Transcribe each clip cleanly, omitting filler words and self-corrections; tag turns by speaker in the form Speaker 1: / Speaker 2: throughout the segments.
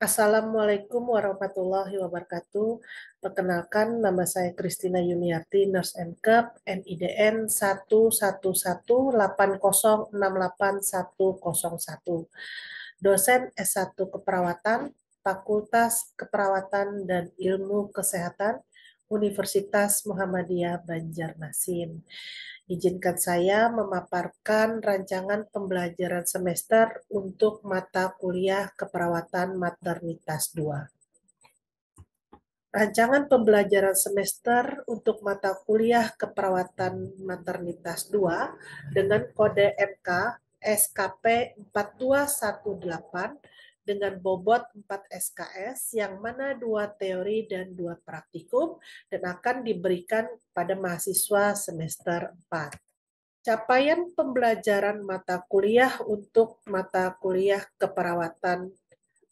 Speaker 1: Assalamualaikum warahmatullahi wabarakatuh. Perkenalkan, nama saya Christina Yuniarti, Nurse MKEP, NIDN 11180681101. Dosen S1 Keperawatan, Fakultas Keperawatan dan Ilmu Kesehatan, Universitas Muhammadiyah Banjarmasin. Izinkan saya memaparkan rancangan pembelajaran semester untuk mata kuliah keperawatan maternitas 2. Rancangan pembelajaran semester untuk mata kuliah keperawatan maternitas 2 dengan kode MK SKP 4218 dengan bobot 4 SKS yang mana 2 teori dan 2 praktikum dan akan diberikan pada mahasiswa semester 4. Capaian pembelajaran mata kuliah untuk mata kuliah keperawatan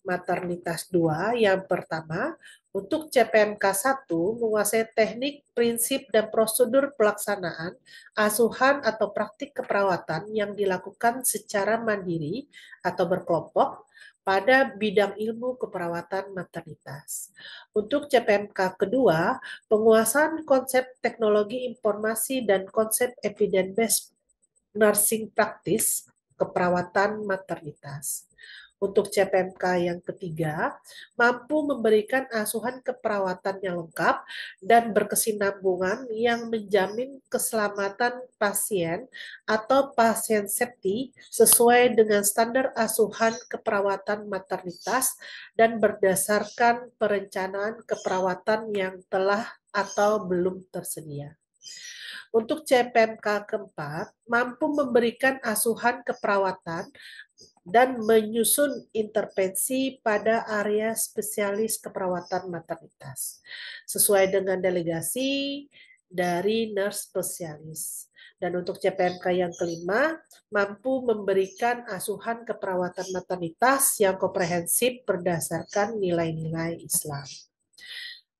Speaker 1: maternitas 2 yang pertama, untuk CPNK 1 menguasai teknik, prinsip, dan prosedur pelaksanaan asuhan atau praktik keperawatan yang dilakukan secara mandiri atau berkelompok pada bidang ilmu keperawatan maternitas. Untuk CPNK kedua, penguasaan konsep teknologi informasi dan konsep evidence-based nursing practice keperawatan maternitas. Untuk CPNK yang ketiga, mampu memberikan asuhan keperawatan yang lengkap dan berkesinambungan yang menjamin keselamatan pasien atau pasien safety sesuai dengan standar asuhan keperawatan maternitas dan berdasarkan perencanaan keperawatan yang telah atau belum tersedia. Untuk CPNK keempat, mampu memberikan asuhan keperawatan dan menyusun intervensi pada area spesialis keperawatan maternitas sesuai dengan delegasi dari nurse spesialis. Dan untuk CPNK yang kelima, mampu memberikan asuhan keperawatan maternitas yang komprehensif berdasarkan nilai-nilai Islam.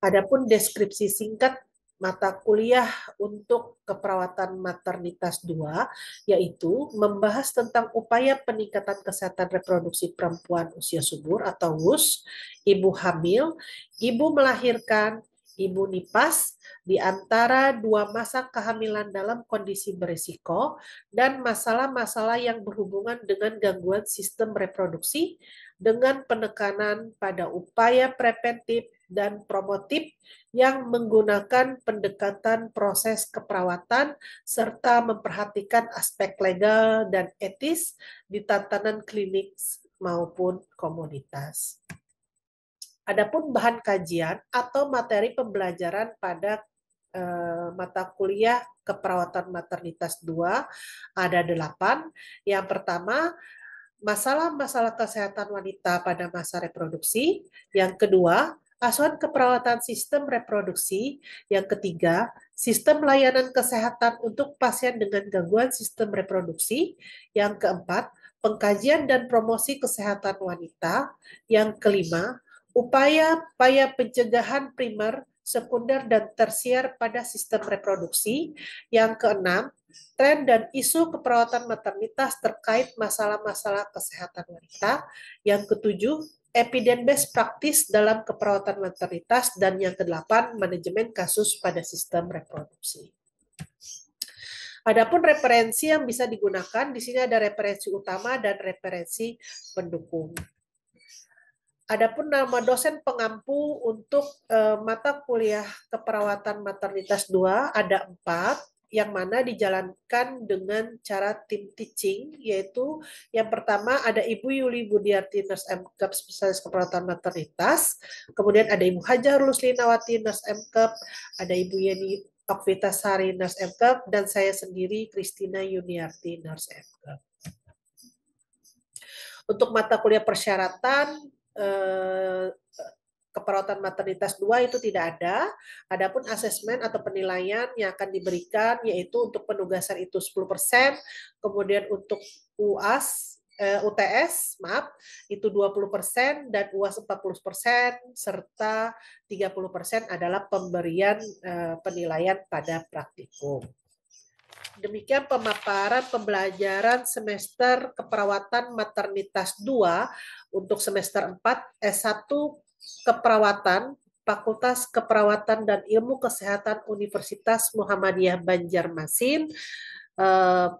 Speaker 1: Adapun deskripsi singkat mata kuliah untuk keperawatan maternitas 2, yaitu membahas tentang upaya peningkatan kesehatan reproduksi perempuan usia subur atau WUS, ibu hamil, ibu melahirkan, ibu nipas, di antara 2 masa kehamilan dalam kondisi berisiko, dan masalah-masalah yang berhubungan dengan gangguan sistem reproduksi, dengan penekanan pada upaya preventif dan promotif yang menggunakan pendekatan proses keperawatan serta memperhatikan aspek legal dan etis di tatanan klinik maupun komunitas. Adapun bahan kajian atau materi pembelajaran pada mata kuliah keperawatan maternitas 2 ada 8. Yang pertama, masalah-masalah kesehatan wanita pada masa reproduksi. Yang kedua, asuhan keperawatan sistem reproduksi. Yang ketiga, sistem layanan kesehatan untuk pasien dengan gangguan sistem reproduksi. Yang keempat, pengkajian dan promosi kesehatan wanita. Yang kelima, upaya-upaya pencegahan primer, sekunder, dan tersier pada sistem reproduksi. Yang keenam, tren dan isu keperawatan maternitas terkait masalah-masalah kesehatan wanita. Yang ketujuh, evidence-based practice dalam keperawatan maternitas. Dan yang kedelapan, manajemen kasus pada sistem reproduksi. Adapun referensi yang bisa digunakan, di sini ada referensi utama dan referensi pendukung. Adapun nama dosen pengampu untuk mata kuliah keperawatan maternitas 2 ada 4, yang mana dijalankan dengan cara tim teaching, yaitu yang pertama ada Ibu Yuli Budiarti, Nurse MKEP, Spesialis Keperawatan Maternitas, kemudian ada Ibu Hajar Luslinawati, Nurse MKEP, ada Ibu Yeni Okvitasari, Nurse MKEP, dan saya sendiri, Christina Yuniarti, Nurse MKEP. Untuk mata kuliah persyaratan, keperawatan maternitas 2 itu tidak ada. Adapun asesmen atau penilaian yang akan diberikan yaitu untuk penugasan itu 10%, kemudian untuk UTS, itu 20% dan UAS 40%, serta 30% adalah pemberian penilaian pada praktikum. demikian pemaparan pembelajaran semester keperawatan maternitas 2 untuk semester 4 S1 keperawatan Fakultas Keperawatan dan Ilmu Kesehatan Universitas Muhammadiyah Banjarmasin.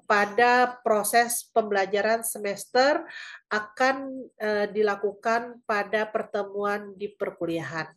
Speaker 1: Pada proses pembelajaran semester akan dilakukan pada pertemuan di perkuliahan.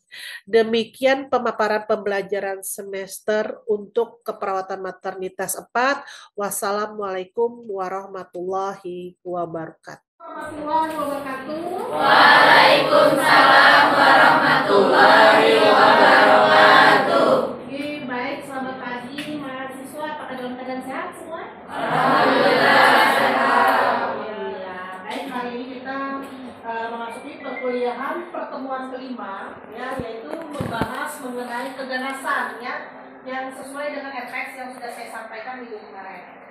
Speaker 1: Demikian pemaparan pembelajaran semester untuk keperawatan maternitas 4. Wassalamualaikum warahmatullahi wabarakatuh.
Speaker 2: Warahmatullahi wabarakatuh.
Speaker 3: Waalaikumsalam warahmatullahi wabarakatuh.
Speaker 2: Oke, baik, selamat pagi mahasiswa. Apakah dalam keadaan sehat semua?
Speaker 3: Alhamdulillah sehat.
Speaker 2: Alhamdulillah. Baik, hari ini kita memasuki perkuliahan pertemuan kelima, ya, yaitu membahas mengenai keganasan, ya, yang sesuai dengan FX yang sudah saya sampaikan minggu kemarin.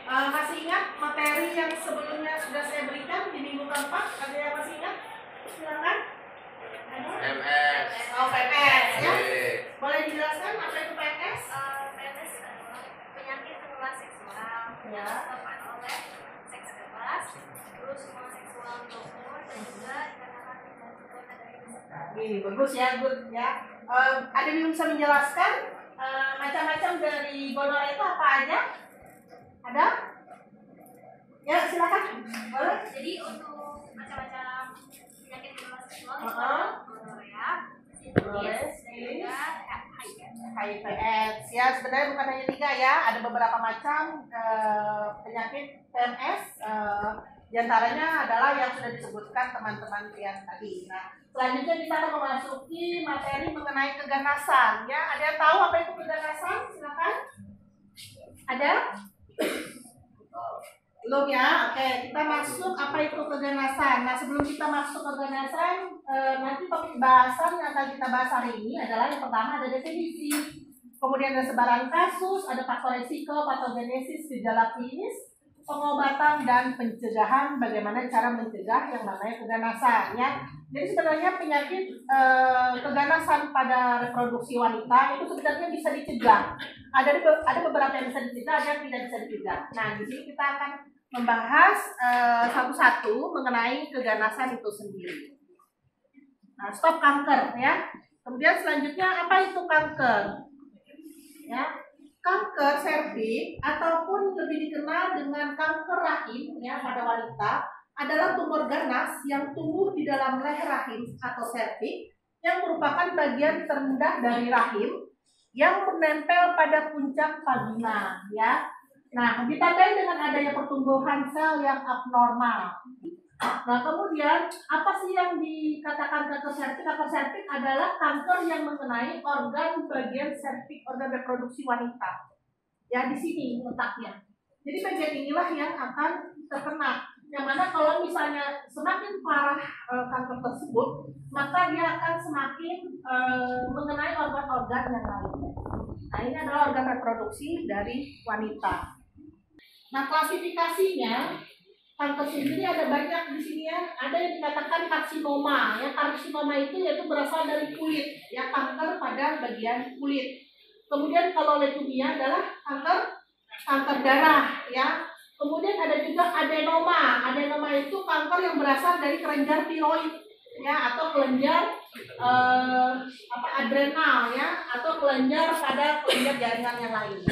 Speaker 2: Masih ingat materi yang sebelumnya sudah saya berikan di minggu keempat? Ada yang masih ingat? Silakan.
Speaker 3: MS.
Speaker 2: Oh, PMS, ya. Boleh dijelaskan apa itu PMS?
Speaker 4: PMS adalah penyakit menular seksual,
Speaker 2: Ya.
Speaker 4: disebabkan oleh seks bebas, terus hubungan seksual berumur, dan juga dikatakan tidak berkaitan dari peserta.
Speaker 2: Ini bagus ya, good ya. Ada yang bisa menjelaskan macam-macam dari gonorrea itu apa aja? Ada? Ya, silakan. Boleh?
Speaker 4: Jadi untuk macam-macam penyakit menular seksual itu
Speaker 2: Uh-huh.
Speaker 4: ada gonorrea,
Speaker 2: Gonorrhea,
Speaker 4: sifilis, dan juga HIV.
Speaker 2: HIV/AIDS ya, sebenarnya bukan hanya 3 ya, ada beberapa macam penyakit PMS. Di antaranya adalah yang sudah disebutkan teman-teman yang tadi. Nah, selanjutnya kita akan memasuki materi mengenai keganasan. Ya, ada yang tahu apa itu keganasan? Silakan. Ada? Belum ya? Oke, kita masuk apa itu keganasan. Nah, sebelum kita masuk keganasan, nanti topik bahasan yang akan kita bahas hari ini adalah yang pertama ada definisi, kemudian ada sebaran kasus, ada faktor risiko, patogenesis, gejala klinis, pengobatan dan pencegahan, bagaimana cara mencegah yang namanya keganasan ya. Jadi sebenarnya penyakit keganasan pada reproduksi wanita itu sebenarnya bisa dicegah. Ada beberapa yang bisa dicegah, ada yang tidak bisa dicegah. Nah, di sini kita akan membahas satu-satu mengenai keganasan itu sendiri. Nah, stop kanker ya. Kemudian selanjutnya apa itu kanker? Ya, kanker serviks ataupun lebih dikenal dengan kanker rahim ya pada wanita adalah tumor ganas yang tumbuh di dalam leher rahim atau serviks yang merupakan bagian terendah dari rahim yang menempel pada puncak vagina ya. Nah, ditandai dengan adanya pertumbuhan sel yang abnormal. Nah, kemudian apa sih yang dikatakan kanker serviks? Kanker serviks adalah kanker yang mengenai organ bagian serviks, organ reproduksi wanita. Ya, di sini letaknya. Jadi bagian inilah yang akan terkena. Yang mana kalau misalnya semakin parah kanker tersebut, maka dia akan semakin mengenai organ-organ yang lain. Nah, ini adalah organ reproduksi dari wanita. Nah, klasifikasinya kanker sendiri ada banyak di sini ya. Ada yang dikatakan karsinoma. Ya, karsinoma itu yaitu berasal dari kulit, ya, kanker pada bagian kulit. Kemudian kalau leukemia adalah kanker darah, ya. Kemudian ada juga adenoma. Adenoma itu kanker yang berasal dari kelenjar tiroid, ya, atau kelenjar adrenal, ya, atau kelenjar pada kelenjar jaringan yang lain.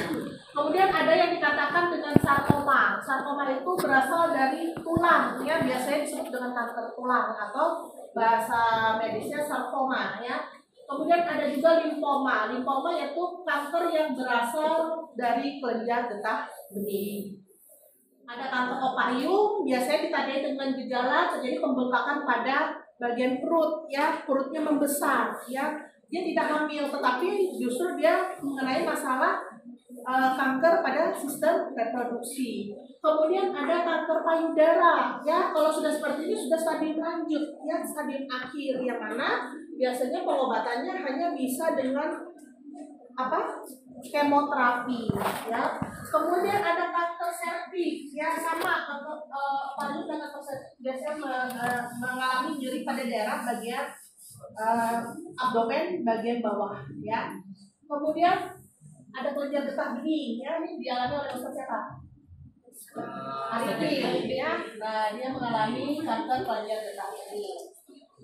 Speaker 2: Kemudian ada yang dikatakan dengan sarkoma. Sarkoma itu berasal dari tulang, ya, biasanya disebut dengan kanker tulang atau bahasa medisnya sarkoma, ya. Kemudian ada juga limfoma. Limfoma yaitu kanker yang berasal dari kelenjar getah benih. Ada kanker ovarium, biasanya ditandai dengan gejala terjadi pembengkakan pada bagian perut, ya, perutnya membesar, ya. Dia tidak hamil, tetapi justru dia mengenai masalah kanker pada sistem reproduksi. Kemudian ada kanker payudara, ya. Kalau sudah seperti ini sudah stadium lanjut, ya, stadium akhir, yang mana biasanya pengobatannya hanya bisa dengan kemoterapi, ya. Kemudian ada kanker serviks, ya, sama kanker paru dan kanker serviks biasanya mengalami nyeri pada daerah bagian abdomen bagian bawah, ya. Kemudian ada kelenjar getah bening ya, ini dialami oleh Ustaz siapa? Arifin ya. Nah, dia mengalami kanker kelenjar getah bening.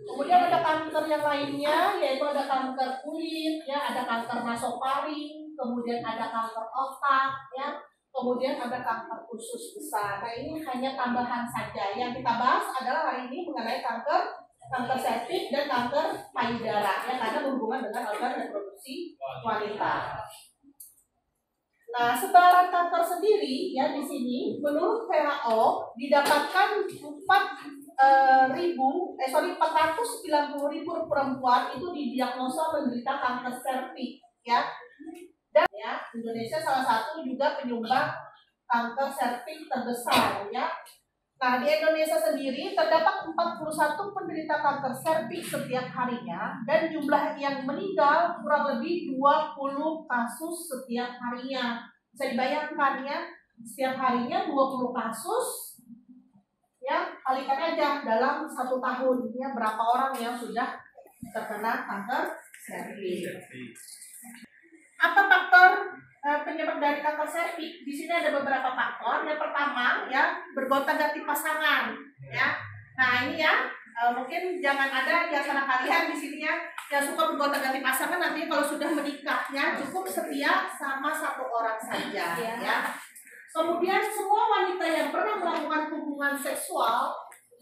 Speaker 2: Kemudian ada kanker yang lainnya, yaitu ada kanker kulit ya, ada kanker nasofaring, kemudian ada kanker otak ya, kemudian ada kanker usus besar. Nah, ini hanya tambahan saja. Yang kita bahas adalah hari ini mengenai kanker serviks dan kanker payudara ya, karena berhubungan dengan organ reproduksi wanita. Nah, sebaran kanker sendiri ya di sini menurut WHO didapatkan 490.000 perempuan itu didiagnosa menderita kanker serviks ya. Dan ya, Indonesia salah satu juga penyumbang kanker serviks terbesar ya. Nah, di Indonesia sendiri terdapat 41 penderita kanker serviks setiap harinya dan jumlah yang meninggal kurang lebih 20 kasus setiap harinya. Bisa dibayangkan ya, setiap harinya 20 kasus. Ya, kalikan aja dalam 1 tahun ya berapa orang yang sudah terkena kanker serviks. Apa faktor penyebab dari kanker serviks? Di sini ada beberapa faktor. Yang pertama ya, bergonta-ganti pasangan ya. Nah, ini ya mungkin jangan ada di antara kalian di sini ya yang suka bergonta-ganti pasangan, nanti kalau sudah menikahnya cukup setia sama 1 orang saja ya. Kemudian semua wanita yang pernah melakukan hubungan seksual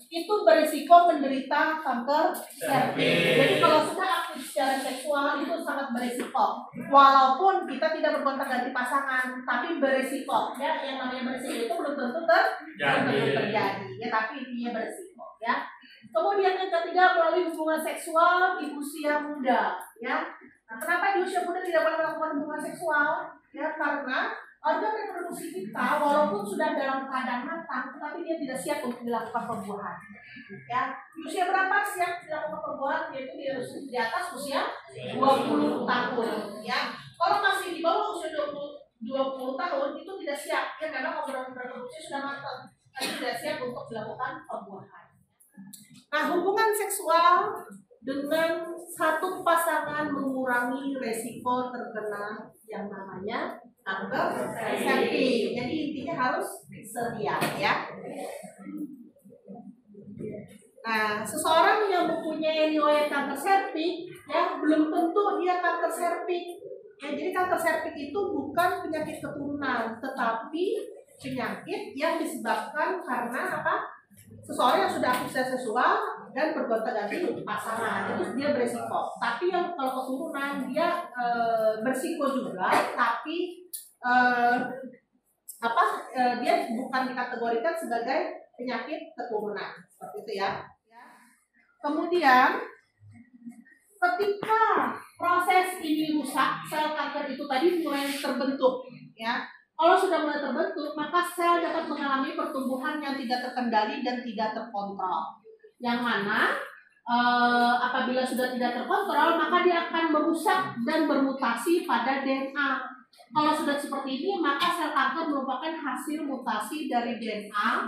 Speaker 2: itu berisiko menderita kanker serviks. Jadi kalau sudah aktif secara seksual itu sangat berisiko. Walaupun kita tidak bergonta-ganti pasangan, tapi berisiko. Ya, yang namanya berisiko itu belum tentu terjadi. Ya, tapi intinya berisiko. Ya. Kemudian yang ketiga, melalui hubungan seksual di usia muda. Ya. Nah, kenapa di usia muda tidak boleh melakukan hubungan seksual? Ya, karena organ reproduksi kita walaupun sudah dalam keadaan matang, tetapi dia tidak siap untuk dilakukan pembuahan. Ya, di usia berapa siap dilakukan pembuahan? Yaitu di atas usia 20 tahun. Ya, kalau masih di bawah usia 20 tahun itu tidak siap ya, karena organ reproduksi sudah matang, tapi tidak siap untuk dilakukan pembuahan. Nah, hubungan seksual dengan satu pasangan mengurangi resiko terkena yang namanya kanker serviks. Jadi intinya harus setia ya. Nah, seseorang yang mempunyai riwayat kanker serviks ya belum tentu dia kanker serviks. Ya, jadi kanker serviks itu bukan penyakit keturunan, tetapi penyakit yang disebabkan karena apa? Seseorang yang sudah aktif secara seksual dan bergonta-ganti pasangan itu dia berisiko. Tapi yang kalau keturunan dia berisiko juga, tapi dia bukan dikategorikan sebagai penyakit keturunan seperti itu ya. Kemudian ketika proses ini rusak, sel kanker itu tadi mulai terbentuk ya. Kalau sudah mulai terbentuk, maka sel dapat mengalami pertumbuhan yang tidak terkendali dan tidak terkontrol. Yang mana apabila sudah tidak terkontrol, maka dia akan merusak dan bermutasi pada DNA. Kalau sudah seperti ini, maka sel kanker merupakan hasil mutasi dari DNA,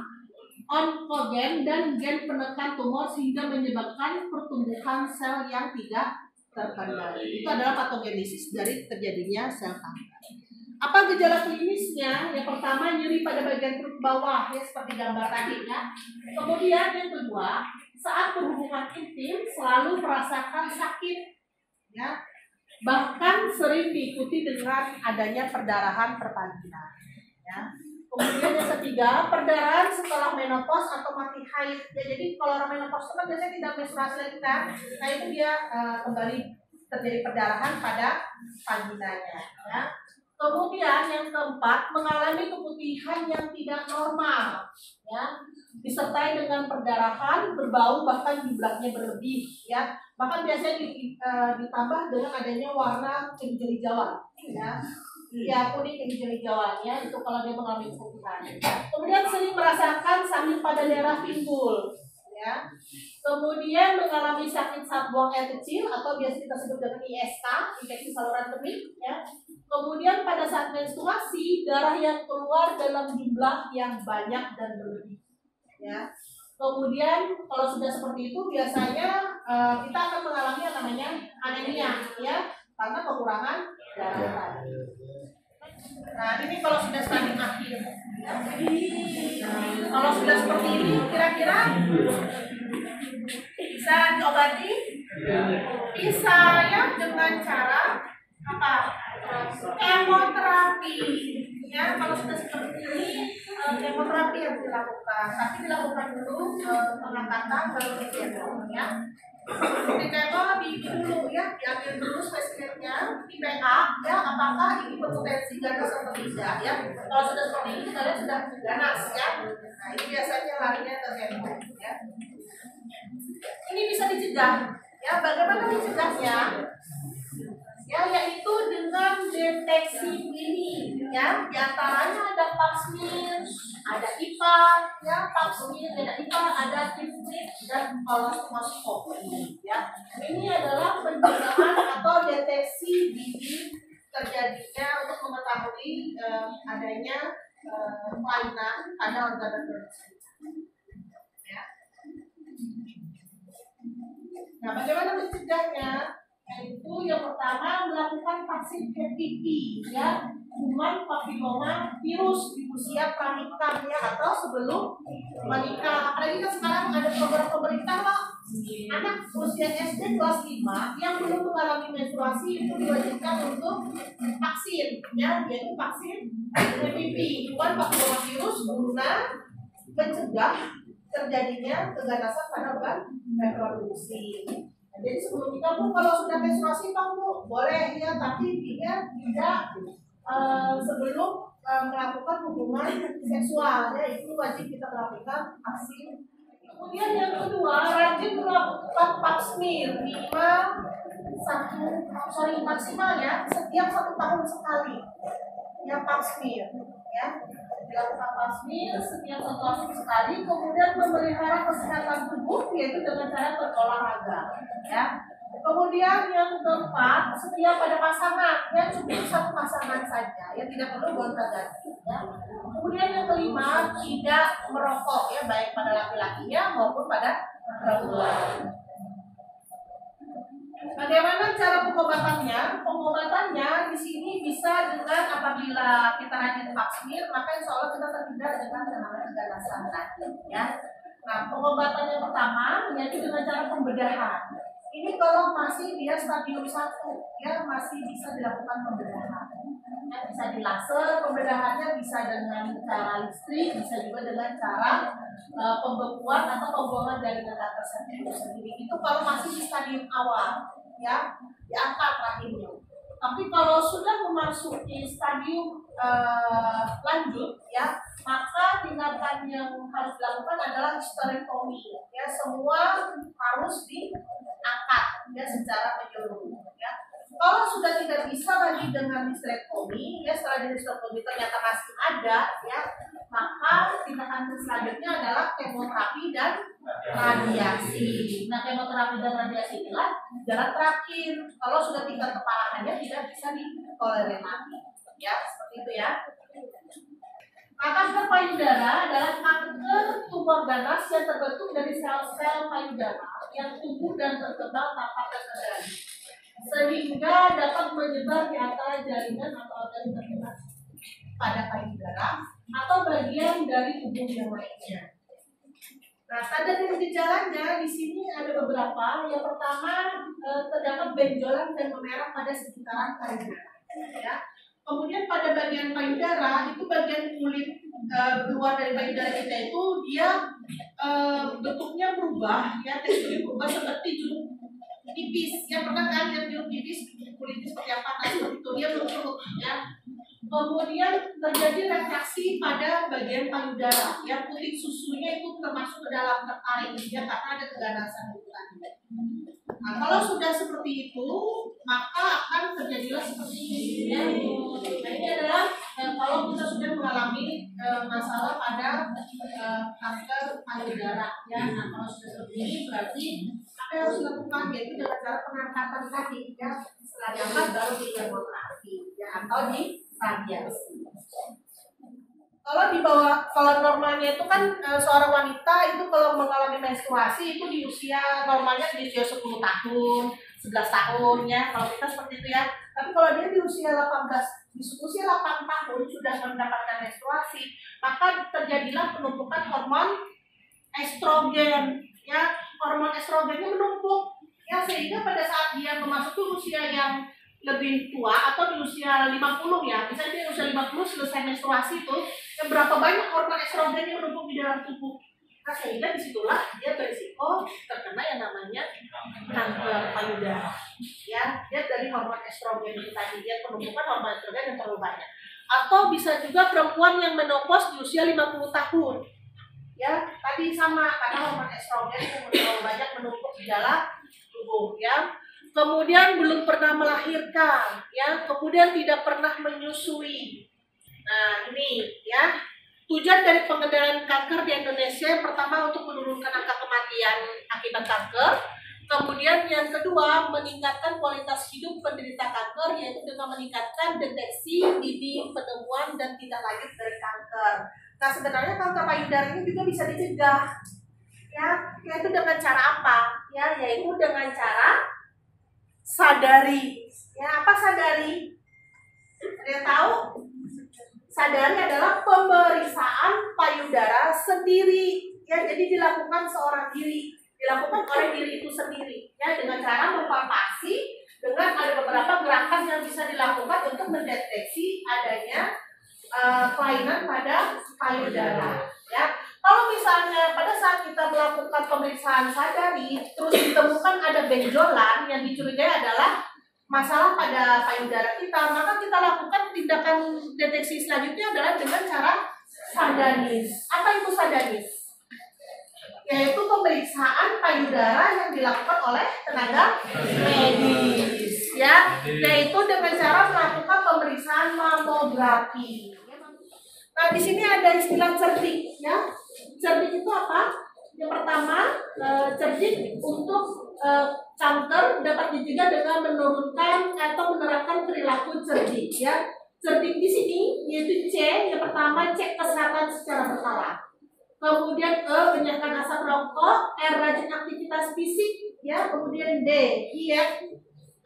Speaker 2: onkogen, dan gen penekan tumor sehingga menyebabkan pertumbuhan sel yang tidak terkendali. Itu adalah patogenesis dari terjadinya sel kanker. Apa gejala klinisnya? Yang pertama nyeri pada bagian perut bawah ya seperti gambar tadi ya. Kemudian yang kedua, saat berhubungan intim selalu merasakan sakit ya. Bahkan sering diikuti dengan adanya perdarahan perpalinan ya. Kemudian yang ketiga, perdarahan setelah menopause atau mati haid. Ya, jadi kalau orang menopause itu kan biasanya tidak menstruasi lagi kan. Nah, itu dia kembali terjadi perdarahan pada vaginanya ya. Kemudian yang keempat, mengalami keputihan yang tidak normal, ya, disertai dengan perdarahan, berbau, bahkan jumlahnya berlebih, ya. Bahkan biasanya ditambah dengan adanya warna kehijau-hijauan, ya, kuning kehijau-hijauannya itu kalau dia mengalami keputihan. Kemudian sering merasakan sakit pada daerah pinggul, ya. Kemudian mengalami sakit saat buang air kecil atau biasa kita sebut dengan ISK, infeksi saluran kemih, ya. Kemudian pada saat menstruasi, darah yang keluar dalam jumlah yang banyak dan berlebih. Ya. Kemudian kalau sudah seperti itu biasanya kita akan mengalami yang namanya anemia, ya, karena kekurangan darah tadi. Nah, ini kalau sudah stadium akhir. Ya. Kalau sudah seperti ini, kira-kira bisa diobati? Bisa ya, dengan cara apa? Kemoterapi. Ya, kalau sudah seperti ini, kemoterapi yang dilakukan. Tapi dilakukan dulu pengangkatan baru dikemo, ya. Dikemo dulu ya, diambil dulu spesimennya, di backup ya, apakah ini berpotensi ganas atau tidak ya. Kalau sudah seperti ini, kalian sudah ganas ya. Nah, ini biasanya larinya ke kemo ya. Ini bisa dicegah ya. Bagaimana mencegahnya? Ya, yaitu dengan deteksi dini ya. Di antaranya ada pap smear, ada IPA ya, pap smear, ada IPA, ada TIFNIT dan kolonoskopi ya. Ini adalah pencegahan atau deteksi dini terjadinya untuk mengetahui adanya kelainan pada organ reproduksi ya. Nah, bagaimana mencegahnya? Yaitu yang pertama melakukan vaksin HPV ya, kuman papiloma virus di usia pranikah ya, atau sebelum menikah. Apalagi kan sekarang ada program pemerintah Pak, anak usia SD kelas 5 yang belum mengalami menstruasi itu diwajibkan untuk vaksin ya, yaitu vaksin HPV kuman papiloma virus guna mencegah terjadinya keganasan pada organ reproduksi. Jadi sebelum nikah Bu, kalau sudah menstruasi Pak Bu, boleh ya, tapi dia tidak sebelum melakukan hubungan seksual ya, itu wajib kita melakukan vaksin. Kemudian yang kedua, rajin melakukan pap smear maksimal ya, setiap 1 tahun sekali ya, pap smear ya, dilakukan pap smear setiap 1 tahun sekali. Kemudian memelihara kesehatan tubuh yaitu dengan cara berolahraga ya. Kemudian yang keempat, setia pada pasangan ya, cukup 1 pasangan saja ya, tidak perlu gonta-ganti ya. Kemudian yang kelima, tidak merokok ya, baik pada laki-lakinya maupun pada perempuan. Bagaimana cara pengobatannya? Pengobatannya di sini bisa dengan apabila kita rajin pap smear, maka insya Allah kita terhindar dengan namanya keganasan tadi ya. Nah, pengobatan yang pertama yaitu dengan cara pembedahan. Ini kalau masih dia stadium 1 ya, masih bisa dilakukan pembedahan. Ya, bisa dilaser, pembedahannya bisa dengan cara listrik, bisa juga dengan cara pembekuan atau pembuangan dari kanker sendiri. Itu kalau masih di stadium awal ya, diangkat rahimnya. Tapi kalau sudah memasuki stadium lanjut ya, maka tindakan yang harus dilakukan adalah hysterektomi ya, semua harus diangkat ya secara menyeluruh ya. Kalau sudah tidak bisa lagi dengan hysterektomi ya, setelah hysterektomi ternyata masih ada ya, maka tindakan selanjutnya adalah kemoterapi dan radiasi. Nah, kemoterapi dan radiasi inilah jalan terakhir. Kalau sudah tingkat keparahannya tidak bisa ditolerir lagi ya, seperti itu ya. Nah, kanker payudara adalah kanker tumor ganas yang terbentuk dari sel-sel payudara yang tumbuh dan berkembang tanpa terkendali, sehingga dapat menyebar di antara jaringan atau organ terlibat pada payudara atau bagian dari tubuh yang lainnya. Nah, tanda dan gejalanya di sini ada beberapa. Yang pertama, terdapat benjolan dan memerah pada sekitaran payudara. Ya. Kemudian pada bagian payudara itu bagian kulit luar dari payudara kita itu dia bentuknya berubah, ya, teksturnya berubah seperti jeruk nipis. Yang pernah kan lihat jeruk nipis kulitnya seperti apa? Nah, seperti itu dia berubah, ya. Kemudian terjadi reaksi pada bagian payudara, ya, kulit susunya itu termasuk ke dalam tertarik ya, karena ada keganasan itu tadi. Nah, kalau sudah seperti itu, maka akan terjadilah seperti ini. Ya. Nah, ini adalah kalau kita sudah mengalami masalah pada kanker payudara, ya. Nah, kalau sudah seperti ini, berarti apa yang harus dilakukan yaitu dengan cara pengangkatan tadi, ya. Setelah diangkat baru di kemoterapi, ya, atau di radiasi. Kalau di bawah, kalau normalnya itu kan seorang wanita itu kalau mengalami menstruasi itu di usia normalnya di usia 10 tahun, 11 tahun ya. Kalau kita seperti itu ya. Tapi kalau dia di usia 18 di usia 8 tahun sudah mendapatkan menstruasi, maka terjadilah penumpukan hormon estrogen, ya. Hormon estrogennya menumpuk, ya, sehingga pada saat dia memasuki usia yang lebih tua atau di usia 50, ya, misalnya dia usia 50 selesai menstruasi itu, yang berapa banyak hormon estrogen yang menumpuk di dalam tubuh. Nah, sehingga disitulah dia berisiko terkena yang namanya kanker payudara. Ya, dia dari hormon estrogen itu tadi, dia penumpukan hormon estrogen yang terlalu banyak. Atau bisa juga perempuan yang menopause di usia 50 tahun. Ya, tadi sama karena hormon estrogen yang terlalu banyak menumpuk di dalam tubuh, ya. Kemudian belum pernah melahirkan, ya, kemudian tidak pernah menyusui. Nah, ini ya, tujuan dari pengendalian kanker di Indonesia yang pertama untuk menurunkan angka kematian akibat kanker. Kemudian yang kedua, meningkatkan kualitas hidup penderita kanker, yaitu dengan meningkatkan deteksi, dini, penemuan, dan tindak lanjut dari kanker. Nah, sebenarnya kanker payudara ini juga bisa dicegah, ya, yaitu dengan cara apa? Ya, yaitu dengan cara sadari. Ya, apa sadari? Ada yang tahu? Sadari adalah pemeriksaan payudara sendiri, ya, jadi dilakukan seorang diri, dilakukan oleh diri itu sendiri, ya, dengan cara mempalpasi, dengan ada beberapa gerakan yang bisa dilakukan untuk mendeteksi adanya kelainan pada payudara, ya. Kalau misalnya pada saat kita melakukan pemeriksaan sadari, terus ditemukan ada benjolan yang dicurigai adalah masalah pada payudara kita, maka kita lakukan tindakan deteksi selanjutnya adalah dengan cara sadanis. Apa itu sadanis? Yaitu pemeriksaan payudara yang dilakukan oleh tenaga medis, ya, yaitu dengan cara melakukan pemeriksaan mamografi. Nah, di sini ada istilah cerdik, ya. Cerdik itu apa? Yang pertama, cerdik untuk kanker dapat dicegah dengan menurunkan atau menerapkan perilaku cerdik, ya. Cerdik di sini yaitu C, yang pertama cek kesehatan secara berkala. Kemudian E, menyiapkan asap rokok, R, rajin aktivitas fisik, ya. Kemudian D, diet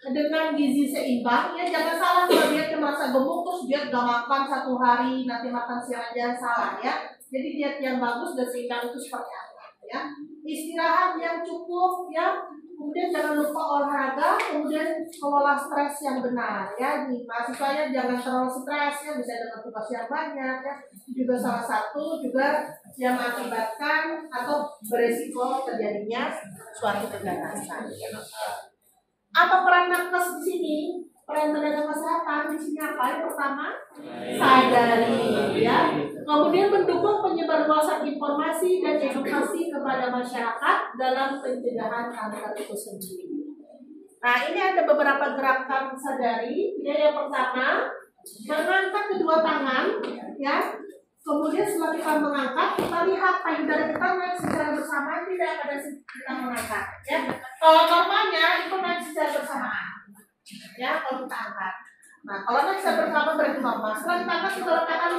Speaker 2: dengan gizi seimbang, ya. Jangan salah kalau diet merasa gemuk terus diet gak makan 1 hari, nanti makan siang aja, salah, ya. Jadi diet yang bagus dan seimbang itu seperti apa, ya. Istirahat yang cukup, ya. Kemudian jangan lupa olahraga, kemudian kelola stres yang benar, ya. Di mahasiswanya jangan terlalu stres, ya, bisa dengan tugas yang banyak, ya. Juga salah satu juga yang mengakibatkan atau beresiko terjadinya suatu keganasan. Apa peran nakes di sini? Peran tenaga kesehatan di sini apa? Yang pertama, sadari, ya. Kemudian mendukung penyebarluasan informasi dan edukasi kepada masyarakat dalam pencegahan kanker itu sendiri. Nah, ini ada beberapa gerakan sadari. Ya, yang pertama, mengangkat kedua tangan, ya. Kemudian setelah kita mengangkat, kita lihat payudara kita naik secara bersamaan, tidak pada kita mengangkat, ya. Kalau normalnya itu naik secara bersamaan, ya, kalau kita angkat. Nah, kalau naik secara bersamaan berarti normal. Setelah kita angkat, kita letakkan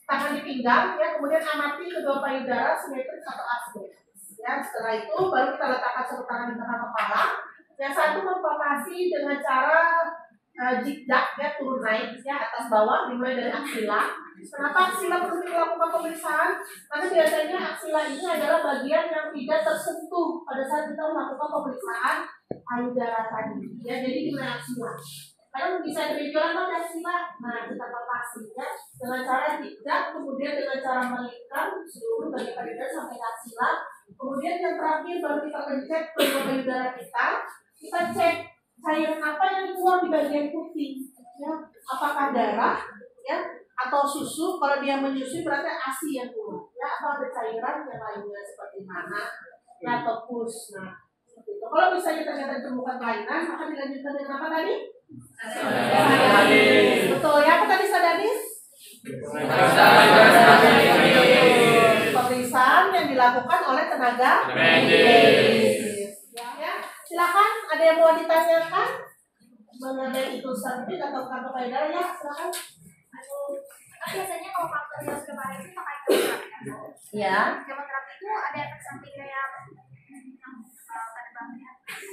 Speaker 2: tangan di pinggang, ya. Kemudian amati kedua payudara simetris atau asimetris, ya. Setelah itu baru kita letakkan satu tangan di tengah kepala. Yang satu mempalpasi dengan cara zigzag, ya, turun naik, ya, atas bawah dimulai dari aksila. Kenapa aksila perlu dilakukan pemeriksaan? Karena biasanya aksila ini adalah bagian yang tidak tersentuh pada saat kita melakukan pemeriksaan payudara tadi, ya. Jadi dimulai aksila. Karena bisa berjalan pada aksila. Nah, kita palpasi, ya, dengan cara zigzag, kemudian dengan cara melingkar seluruh bagian payudara sampai ke aksila. Kemudian yang terakhir baru kita pencet kedua payudara kita. Kita cek cairan apa yang keluar di bagian putih, ya. Apakah darah, ya, atau susu? Kalau dia menyusui berarti ASI yang keluar, ya. Atau ada cairan yang lainnya seperti mana, ya, atau pus. Nah, seperti itu. Kalau misalnya ternyata ditemukan kelainan, maka dilanjutkan dengan apa tadi? Sadanis. Betul, ya. Apa tadi sadanis? Pemeriksaan yang dilakukan oleh tenaga medis. Ya, silakan. Ada yang mau ditanyakan mengenai itu servis atau kanker payudara, ya? Silakan.
Speaker 4: Biasanya kalau kanker yang sudah parah itu pakai kemoterapi.
Speaker 2: Ya.
Speaker 4: Kemoterapi itu ada efek samping kayak pada bahannya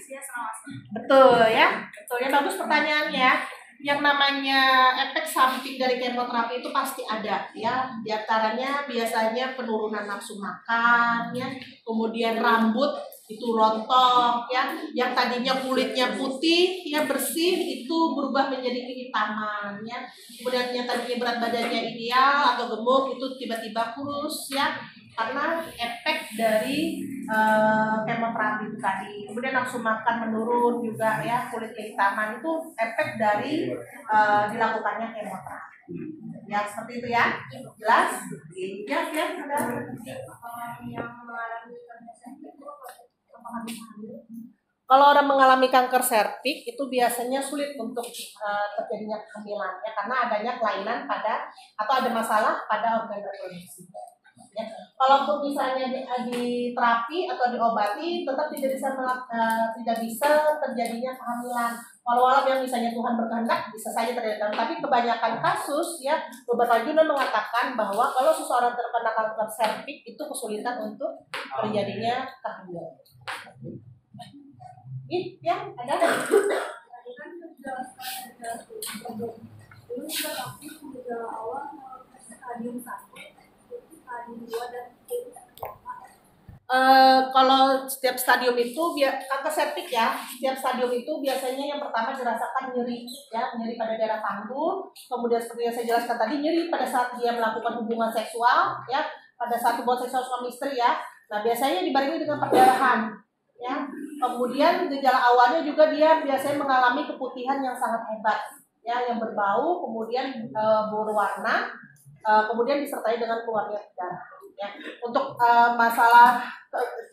Speaker 4: dia selama.
Speaker 2: Betul, ya. Betul, ya. Bagus pertanyaannya. yang namanya efek samping dari kemoterapi itu pasti ada ya. Di antaranya biasanya penurunan nafsu makan ya, kemudian rambut itu rontok ya, yang tadinya kulitnya putih ya bersih itu berubah menjadi kehitaman ya. Kemudian yang tadinya berat badannya ideal atau gemuk itu tiba-tiba kurus ya, karena efek dari kemoterapi itu tadi. Kemudian nafsu makan menurun juga ya, kulit kehitaman itu efek dari dilakukannya kemoterapi. Ya seperti itu ya, jelas? Ya, ada yang mengalami kalau orang mengalami kanker serviks itu biasanya sulit untuk terjadinya kehamilannya karena adanya kelainan pada atau ada masalah pada organ reproduksi. Ya. Kalaupun misalnya di terapi atau diobati tetap tidak bisa terjadinya kehamilan. Walau yang misalnya Tuhan berkehendak bisa saja terjadi, tapi kebanyakan kasus ya beberapa jurnal mengatakan bahwa kalau seseorang terkena kanker serviks itu kesulitan untuk terjadinya kehamilan. Yang ada kalau setiap stadium itu kanker serviks ya, setiap stadium itu biasanya yang pertama dirasakan nyeri ya, nyeri pada daerah panggul, kemudian seperti yang saya jelaskan tadi nyeri pada saat dia melakukan hubungan seksual ya, pada saat hubungan seksual suami istri ya. Nah biasanya dibarengi dengan perdarahan ya. Kemudian gejala awalnya juga dia biasanya mengalami keputihan yang sangat hebat ya, yang berbau, kemudian berwarna, kemudian disertai dengan keluarnya darah ya. Untuk masalah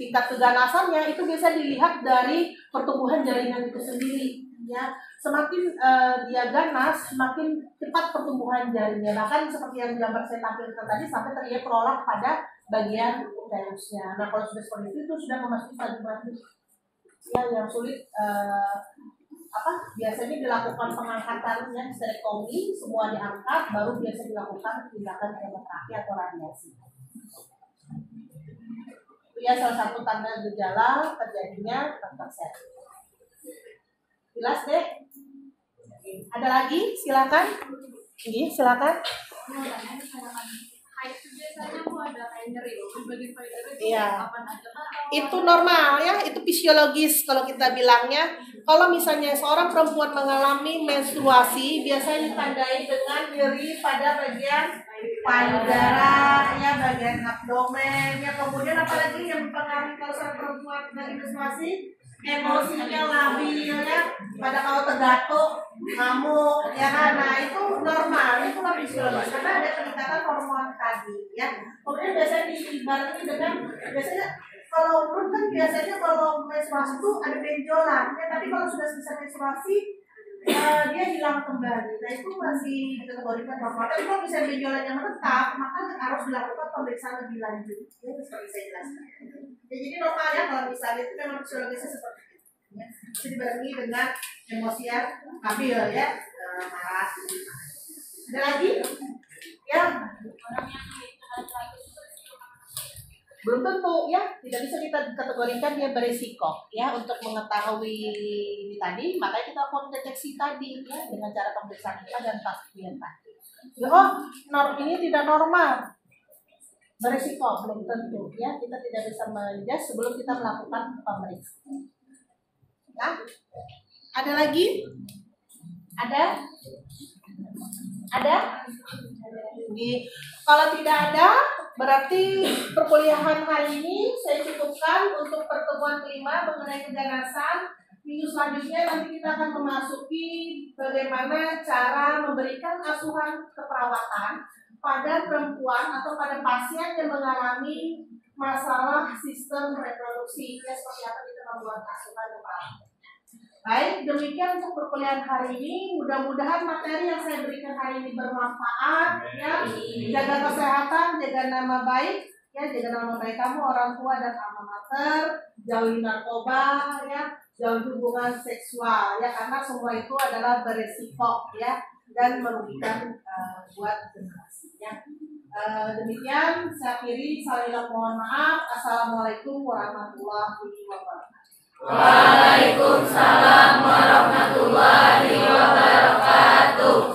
Speaker 2: tingkat keganasannya itu bisa dilihat dari pertumbuhan jaringan itu sendiri ya. Semakin dia ganas, semakin cepat pertumbuhan jaringan. Bahkan seperti yang gambar saya tampilkan tadi sampai terlihat prolap pada bagian uterusnya. Nah kalau sudah seperti itu sudah memasuki stadium ya yang sulit biasanya dilakukan pengangkatan ya, sterektomi, semua diangkat, baru biasa dilakukan tindakan kemoterapi atau radiasi. Itu ya salah satu tanda gejala terjadinya kanker serviks. Jelas deh? Ada lagi? Silakan. Ini silakan. Iya. Itu normal ya, itu fisiologis kalau kita bilangnya. Kalau misalnya seorang perempuan mengalami menstruasi, biasanya ditandai dengan nyeri pada bagian payudara, ya bagian abdomen, ya kemudian apalagi yang mempengaruhi kalau seorang perempuan lagi menstruasi, emosinya labil ya, pada kalau tergatuk, ngamuk, ya kan, nah itu normal, itu kan fisiologis karena ada peningkatan hormon tadi, ya. Kemudian biasanya dibarengi dengan biasanya kalau urut kan biasanya kalau menstruasi itu ada benjolan, ya tapi kalau sudah selesai menstruasi dia hilang kembali. Nah itu masih dikategorikan normal. Tapi kalau misalnya benjolannya menetap, maka harus dilakukan pemeriksaan lebih lanjut. Ini seperti saya jelaskan. Ya, jadi normal ya kalau misalnya itu memang fisiologisnya seperti itu. Ya. Bisa dibarengi dengan emosi yang labil ya, marah. Ada lagi? Ya. Belum tentu ya, tidak bisa kita kategorikan dia berisiko ya. Untuk mengetahui ini tadi, makanya kita lakukan deteksi tadi ya dengan cara pemeriksaan kita dan pasien tadi. Ini tidak normal, berisiko belum tentu ya. Kita tidak bisa menjudge sebelum kita melakukan pemeriksaan. Ya, ada lagi? Ada? Kalau tidak ada, berarti perkuliahan hari ini saya cukupkan untuk pertemuan kelima mengenai keganasan. Minggu selanjutnya nanti kita akan memasuki bagaimana cara memberikan asuhan keperawatan pada perempuan atau pada pasien yang mengalami masalah sistem reproduksi. Ya, seperti apa kita membuat asuhan keperawatan. Baik, demikian untuk perkuliahan hari ini. Mudah-mudahan materi yang saya berikan hari ini bermanfaat. Ya, jaga kesehatan, jaga nama baik, ya, jaga nama baik kamu, orang tua dan alma mater, jauhi narkoba, ya, jauhi hubungan seksual, ya, karena semua itu adalah beresiko, ya, dan merugikan buat generasi. Ya. Demikian, saya akhiri. Saya mohon maaf. Assalamualaikum warahmatullahi wabarakatuh.
Speaker 3: Waalaikumsalam warahmatullahi wabarakatuh.